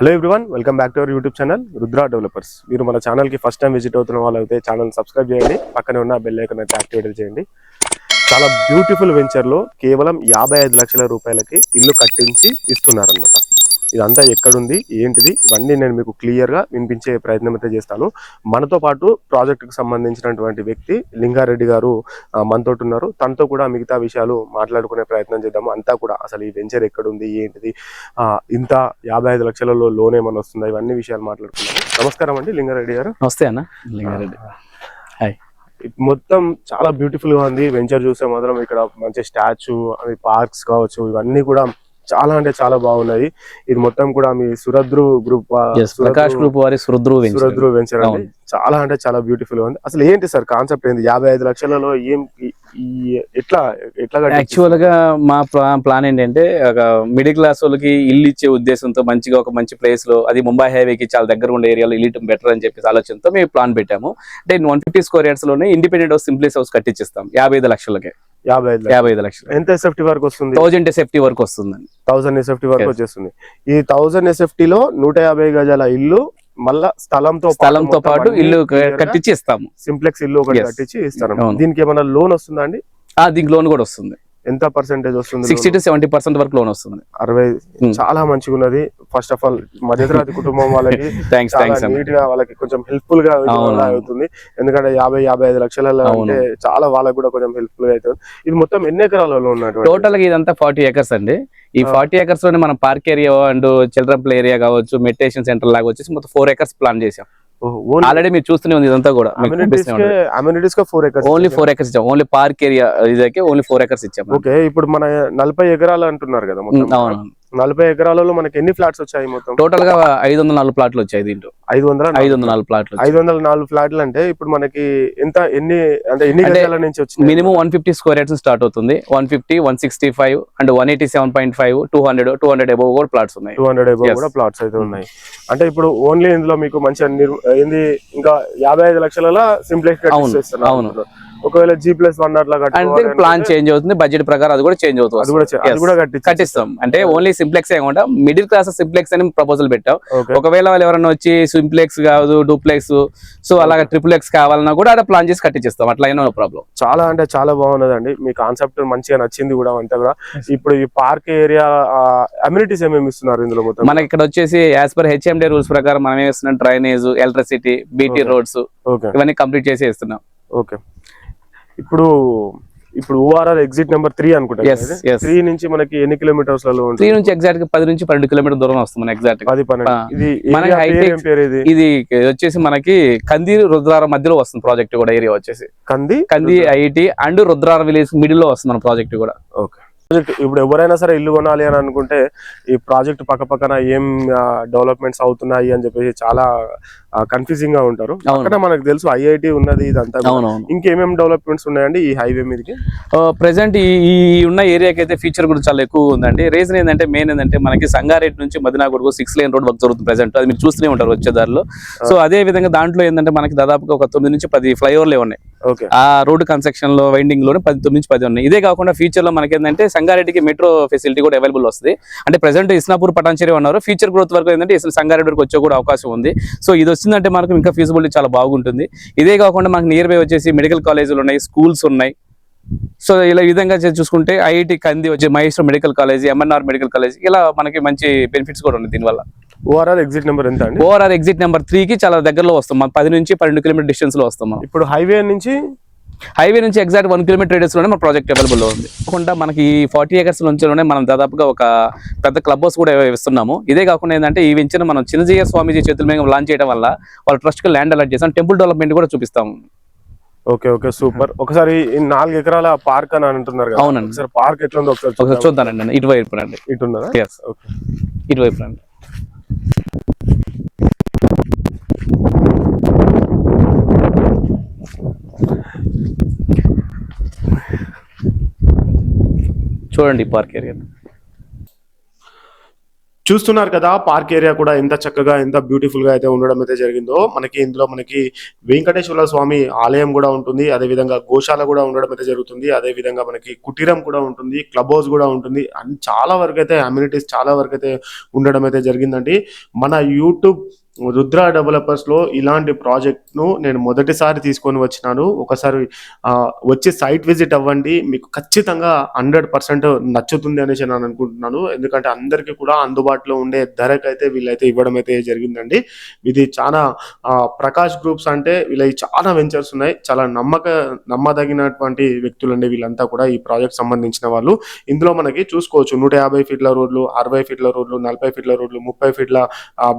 Hello everyone, welcome back to our YouTube channel Rudra developers. మీరు మన ఛానల్కి ఫస్ట్ టైం విజిట్ అవుతున్న వాళ్ళైతే ఛానల్ సబ్స్క్రైబ్ చేయండి, పక్కనే ఉన్న బెల్ ఐకాన్ అయితే యాక్టివేట్ చేయండి. చాలా బ్యూటిఫుల్ వెంచర్లో కేవలం 55 లక్షల రూపాయలకి ఇల్లు కట్టించి ఇస్తున్నారనమాట. ఇదంతా ఎక్కడుంది, ఏంటిది, ఇవన్నీ నేను మీకు క్లియర్గా వినిపించే ప్రయత్నం అయితే చేస్తాను. మనతో పాటు ప్రాజెక్టుకు సంబంధించినటువంటి వ్యక్తి లింగారెడ్డి గారు మనతో ఉన్నారు. తనతో కూడా మిగతా విషయాలు మాట్లాడుకునే ప్రయత్నం చేద్దాము. అంతా కూడా అసలు ఈ వెంచర్ ఎక్కడుంది, ఏంటిది, ఇంత 55 లక్షలలో లోన్ ఏమైనా వస్తుందా, ఇవన్నీ విషయాలు మాట్లాడుకున్నాము. నమస్కారం అండి లింగారెడ్డి గారు. నమస్తే అన్న. లింగారెడ్డి హాయ్. మొత్తం చాలా బ్యూటిఫుల్ గా ఉంది వెంచర్. చూస్తే మాత్రం ఇక్కడ మంచి స్టాచ్యూ, అవి పార్క్స్ కావచ్చు, ఇవన్నీ కూడా చాలా అంటే చాలా బాగున్నాయి. ఇది మొత్తం కూడా మీ సురద్రు గ్రూప్, ప్రకాష్ గ్రూప్ వారి సురద్రు వెంచర్ అండి. చాలా అంటే చాలా బ్యూటిఫుల్ గా ఉంది. అసలు ఏంటి సార్ కాన్సెప్ట్ ఏంటి? 55 లక్షలలో ఏం ఎట్లా యాక్చువల్ గా మా ప్లాన్ ఏంటంటే ఒక మిడిల్ క్లాస్ వాళ్ళకి ఇల్లు ఇచ్చే ఉద్దేశంతో మంచిగా ఒక మంచి ప్లేస్ లో, అది ముంబై హైవేకి చాలా దగ్గర ఉండే ఏరియాలో ఇల్లు బెటర్ అని చెప్పి ఆలోచనతో మేము ప్లాన్ పెట్టాము. అంటే 150 స్క్వేర్ యార్డ్స్ లోనే ఇండిపెండెంట్ హౌస్, సింప్లెక్స్ హౌస్ కట్టించిస్తాం 55 లక్షలకే. 55 లక్షలు. ఎంత ఎస్ఎఫ్టీ వరకు వస్తుంది? 1000 ఎస్ఎఫ్టీ వరకు వస్తుందండి. 1000 ఎస్ఎఫ్టీ వరకు వచ్చేస్తుంది. ఈ 1000 ఎస్ఎఫ్టీ లో 150 గజాల ఇల్లు, మళ్ళా స్థలంతో పాటు ఇల్లు కట్టించి ఇస్తాము. సింప్లెక్స్ ఇల్లు ఒకటి కట్టించి ఇస్తాను. దీనికి ఏమైనా లోన్ వస్తుందా అండి? దీనికి లోన్ కూడా వస్తుంది. ఎంత పర్సెంటేజ్ వస్తుంది? 60 to 70% వరకు లోన్ వస్తుంది. 60. చాలా మంచిగా ఉన్నది. ఫస్ట్ ఆఫ్ ఆల్ మధ్యతరగతి కుటుంబం వాళ్ళకి నీట్ గా, వాళ్ళకి కొంచెం హెల్ప్ఫుల్ గా అవుతుంది. ఎందుకంటే 50-55 లక్షలలో అంటే చాలా వాళ్ళకి కూడా కొంచెం హెల్ప్ఫుల్ గా అవుతుంది. ఇది మొత్తం ఎన్ని ఎకరాలలో ఉన్నట్టు? టోటల్ గా ఇదంతా 40 acres అండి. ఈ 40 acres లోనే మనం park area and children play area కావచ్చు, మెడిటేషన్ సెంటర్ లాగా వచ్చేసి మొత్తం 4 acres ప్లాన్ చేసాం. ఆల్రెడీ మీరు చూస్తూనే ఉంది. ఇదంతా కూడా ఓన్లీ 4 acres ఇచ్చాం. ఓన్లీ పార్క్ ఏరియా ఇదైతే ఓన్లీ 4 acres ఇచ్చాం. ఓకే, ఇప్పుడు మన 40 ఎకరాలు అంటున్నారు కదా మొత్తం. 40 ఎకరాలలో మనకి ఎన్ని ఫ్లాట్స్ వచ్చాయి మొత్తం? టోటల్ గా 504 ప్లాట్లు వచ్చాయి దీంట్లో. 504 ప్లాట్లు. 504 ఫ్లాట్లు అంటే ఇప్పుడు మనకి ఎన్ని గజాల నుంచి వచ్చింది? మినిమం 150 స్క్వేర్ యార్డ్స్ స్టార్ట్ అవుతుంది. 150, 165 అండ్ 187.5, 200 అబోవ్ కూడా ప్లాట్స్ ఉన్నాయి. 200 అబోవ్ కూడా ప్లాట్స్ అయితే ఉన్నాయి. అంటే ఇప్పుడు ఓన్లీ ఇందులో మీకు మంచి ఇంకా 55 లక్షల సింప్లెక్స్ కట్టిస్తున్నారు. అవును. ఒకవేళ G+1 అట్లా అంటే ప్లాన్ చేంజ్ అవుతుంది, బడ్జెట్ ప్రకారం అది కూడా చేంజ్ అవుతుంది. అది కూడా కట్టిస్తాం. అంటే ఓన్లీ సింప్లెక్స్ కాకుండా మిడిల్ క్లాస్ సింప్లెక్స్ అని ప్రపోజల్ పెట్టాం. ఒకవేళ వాళ్ళు ఎవరైనా వచ్చి సింప్లెక్స్ కాదు, డూప్లెక్స్, సో అలాగే ట్రిపుల్ఎక్స్ కావాలన్నా కూడా అక్కడ ప్లాన్ చేసి కట్టించేస్తాం. అట్లా అయినా ప్రాబ్లం. చాలా అంటే చాలా బాగున్నదండి. మీ కాన్సెప్ట్ మంచిగా నచ్చింది కూడా అంతా కూడా. ఇప్పుడు ఈ పార్క్ ఏరియా అమ్యూనిటీస్ ఏమేమి ఇస్తున్నారు ఇందులో? మొత్తం మనకి ఇక్కడ వచ్చేసి యాజ్ పర్ HMD రూల్స్ ప్రకారం మనం ఏమిస్తున్నాం, డ్రైనేజ్, ఎలక్ట్రిసిటీ, BT రోడ్స్ ఇవన్నీ కంప్లీట్ చేసి ఇస్తున్నాం. ఓకే, ఇప్పుడు ORR ఎగ్జిట్ నెంబర్ 3 అనుకుంటా. 3 నుంచి మనకి ఎన్ని కిలోమీటర్స్? 3 నుంచి ఎగ్జాక్ట్ గా 10 నుంచి 12 కిలోమీటర్ దూరం వస్తుంది. మన ఎగ్జాక్ట్ ఇది వచ్చేసి మనకి కంది రుద్రారం మధ్యలో వస్తుంది ప్రాజెక్ట్ కూడా. ఏరియా వచ్చేసి కంది IIT and Rudraram village middle లో వస్తుంది మన ప్రాజెక్ట్ కూడా. ఓకే, ఇప్పుడు ఎవరైనా సరే ఇల్లు కొనాలి అని అనుకుంటే ఈ ప్రాజెక్ట్ పక్కన ఏం డెవలప్మెంట్స్ అవుతున్నాయి అని చెప్పేసి చాలా కన్ఫ్యూజింగ్ గా ఉంటారు. అక్కడ మనకు తెలుసు ఐఐటి ఉన్నది, ఇదంతా. ఇంకేమేమి డెవలప్మెంట్స్ ఉన్నాయండి ఈ హైవే మీదకి? ప్రెసెంట్ ఈ ఉన్న ఏరియాకి అయితే ఫీచర్ కూడా చాలా ఎక్కువ ఉందండి. రీజన్ ఏంటంటే మెయిన్ ఏంటంటే మనకి సంగారెడ్డి నుంచి మదినాగూడకు 6 lane రోడ్ వర్క్ జరుగుతుంది ప్రెసెంట్. అది మీరు చూస్తూనే ఉంటారు వచ్చే దారిలో. సో అదే విధంగా దాంట్లో ఏంటంటే మనకి దాదాపుగా ఒక 9 నుంచి 10 ఫ్లైఓవర్లే ఉన్నాయి. ఆ రోడ్ కన్స్ట్రక్షన్ లో వైండింగ్ లోనే 9 నుంచి 10 ఉన్నాయి. ఇదే కాకుండా ఫ్యూచర్ లో మనకి ఏంటంటే సంగారెడ్డికి మెట్రో ఫెసిలిటీ కూడా అవైలబుల్ వస్తుంది. అంటే ప్రెసెంట్ ఇస్నాపూర్, పటాన్చేరి ఉన్నారు. ఫ్యూచర్ గ్రోత్ వరకు ఏంటంటే సంగారెడ్డి వరకు వచ్చే కూడా అవకాశం ఉంది. సో ఇది వచ్చిందంటే మనకు ఇంకా ఫీజిబిలిటీ చాలా బాగుంటుంది. ఇదే కాకుండా మనకి నియర్ బై వచ్చేసి మెడికల్ కాలేజీలు ఉన్నాయి, స్కూల్స్ ఉన్నాయి. సో ఇలా విధంగా చూసుకుంటే ఐఐటి కంది వచ్చి Maheshwara medical college, MNR medical college, ఇలా మనకి మంచి బెనిఫిట్స్ కూడా ఉన్నాయి దీనివల్ల. ORR ఎగ్జిట్ నెంబర్ ఎంత అండి? ORR ఎగ్జిట్ నెంబర్ 3 కి చాలా దగ్గరలో వస్తాం. మనం 10 నుంచి 12 కిలోమీటర్ డిస్టెన్స్ లో వస్తాం. ఇప్పుడు హైవే నుంచి ఎగ్జాక్ట్ 1 కిలోమీటర్ రేడియస్ లోనే మన ప్రాజెక్ట్ అవైలబుల్ ఉంది. కాకుండా మనకి 40 acres నుంచిలోనే మనం దాదాపుగా ఒక పెద్ద క్లబ్ హౌస్ కూడా ఇస్తున్నాము. ఇదే కాకుండా ఏంటంటే ఈ వెంచర్ మనం చిన్నజీయ స్వామీజీ చేతుల మీద లాంచ్ చేయడం వల్ల వాళ్ళ ట్రస్ట్ కి ల్యాండ్ అలాట్ చేస్తాం. టెంపుల్ డెవలప్మెంట్ కూడా చూపిస్తాము. Okay, super. ఒకసారి 4 ఎకరాల పార్క్ అని అంటున్నారు కదా? అవునండి. సార్ పార్క్ ఎట్లా ఉందో ఒకసారి చూద్దానండి. ఇటువైపు రండి. ఇటున్నదా? ఇటువైపు రండి. చూడండి పార్క్ ఏరియా. చూస్తున్నారు కదా పార్క్ ఏరియా కూడా ఎంత చక్కగా ఎంత బ్యూటిఫుల్ గా అయితే ఉండడం అయితే జరిగిందో. ఇందులో మనకి వెంకటేశ్వర స్వామి ఆలయం కూడా ఉంటుంది, అదే విధంగా గోశాల కూడా ఉండడం అయితే జరుగుతుంది, అదే విధంగా మనకి కుటీరం కూడా ఉంటుంది, క్లబ్ హౌస్ కూడా ఉంటుంది. అండ్ చాలా వరకు అయితే అమ్యూనిటీస్ చాలా వరకు అయితే ఉండడం అయితే జరిగిందండి. మన యూట్యూబ్ రుద్ర డెవలపర్స్ లో ఇలాంటి ప్రాజెక్ట్ ను నేను మొదటిసారి తీసుకొని వచ్చినాను. ఒకసారి వచ్చి సైట్ విజిట్ అవ్వండి, మీకు ఖచ్చితంగా 100% నచ్చుతుంది అనేసి నేను అనుకుంటున్నాను. ఎందుకంటే అందరికీ కూడా అందుబాటులో ఉండే ధరకైతే వీళ్ళైతే ఇవ్వడం అయితే జరిగిందండి. ఇది చాలా ప్రకాష్ గ్రూప్స్ అంటే వీళ్ళకి చాలా వెంచర్స్ ఉన్నాయి, చాలా నమ్మదగినటువంటి వ్యక్తులు అండి వీళ్ళంతా కూడా ఈ ప్రాజెక్ట్ సంబంధించిన వాళ్ళు. ఇందులో మనకి చూసుకోవచ్చు 150 ఫీట్ల రోడ్లు, 60 ఫీట్ల రోడ్లు, 40 ఫీట్ల రోడ్లు, 30 ఫీట్ల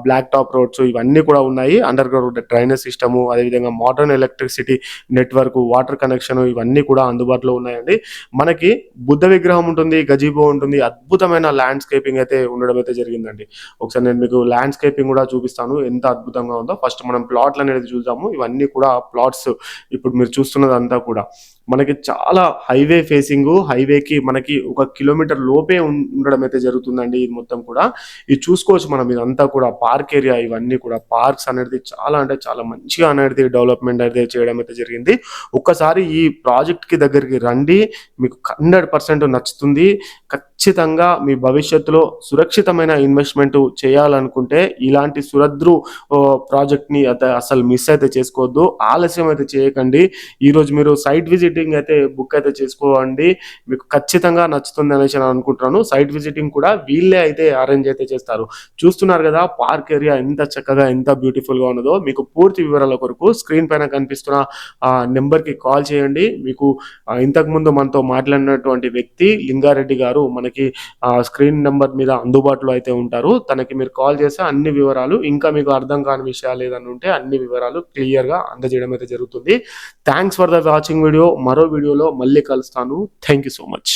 బ్లాక్ టాప్ రోడ్స్ ఇవన్నీ కూడా ఉన్నాయి. అండర్ గ్రౌండ్ డ్రైనేజ్ సిస్టమ్, అదేవిధంగా modern electricity network, water connection ఇవన్నీ కూడా అందుబాటులో ఉన్నాయండి. మనకి బుద్ధ విగ్రహం ఉంటుంది, గజీబో ఉంటుంది, అద్భుతమైన ల్యాండ్స్కేపింగ్ అయితే ఉండడం అయితే జరిగిందండి. ఒకసారి నేను మీకు ల్యాండ్స్కేపింగ్ కూడా చూపిస్తాను ఎంత అద్భుతంగా ఉందో. ఫస్ట్ మనం ప్లాట్లు అనేది చూద్దాము. ఇవన్నీ కూడా ప్లాట్స్ ఇప్పుడు మీరు చూస్తున్నదంతా కూడా మనకి చాలా హైవే ఫేసింగ్, హైవేకి మనకి 1 కిలోమీటర్ లోపే ఉండడం అయితే జరుగుతుందండి. ఇది మొత్తం కూడా ఇది చూసుకోవచ్చు మనం. ఇదంతా కూడా పార్క్ ఏరియా, ఇవన్నీ కూడా పార్క్స్ అనేది చాలా అంటే చాలా మంచిగా అనేది డెవలప్మెంట్ అయితే చేయడం అయితే జరిగింది. ఒక్కసారి ఈ ప్రాజెక్ట్ కి దగ్గరికి రండి, మీకు 100% నచ్చుతుంది. ఖచ్చితంగా మీ భవిష్యత్తులో సురక్షితమైన ఇన్వెస్ట్మెంట్ చేయాలనుకుంటే ఇలాంటి సురద్రు ప్రాజెక్ట్ ని అయితే అసలు మిస్ అయితే చేసుకోవద్దు, ఆలస్యం అయితే చేయకండి. ఈరోజు మీరు సైట్ విజిటింగ్ అయితే బుక్ అయితే చేసుకోండి, మీకు ఖచ్చితంగా నచ్చుతుంది అనేసి నేను అనుకుంటున్నాను. సైట్ విజిటింగ్ కూడా వీళ్ళే అయితే అరేంజ్ అయితే చేస్తారు. చూస్తున్నారు కదా పార్క్ ఏరియా ఎంత చక్కగా ఎంత బ్యూటిఫుల్ గా ఉన్నదో. మీకు పూర్తి వివరాల కొరకు స్క్రీన్ పైన కనిపిస్తున్న నెంబర్ కి కాల్ చేయండి. మీకు ఇంతకు ముందు మనతో మాట్లాడినటువంటి వ్యక్తి లింగారెడ్డి గారు మనకి స్క్రీన్ నెంబర్ మీద అందుబాటులో అయితే ఉంటారు. తనకి మీరు కాల్ చేస్తే అన్ని వివరాలు, ఇంకా మీకు అర్థం కాని విషయాలు ఏదైనా ఉంటే అన్ని వివరాలు క్లియర్ గా అందజేయడం అయితే జరుగుతుంది. Thanks for the watching video. మరో వీడియోలో మళ్ళీ కలుస్తాను. Thank you so much.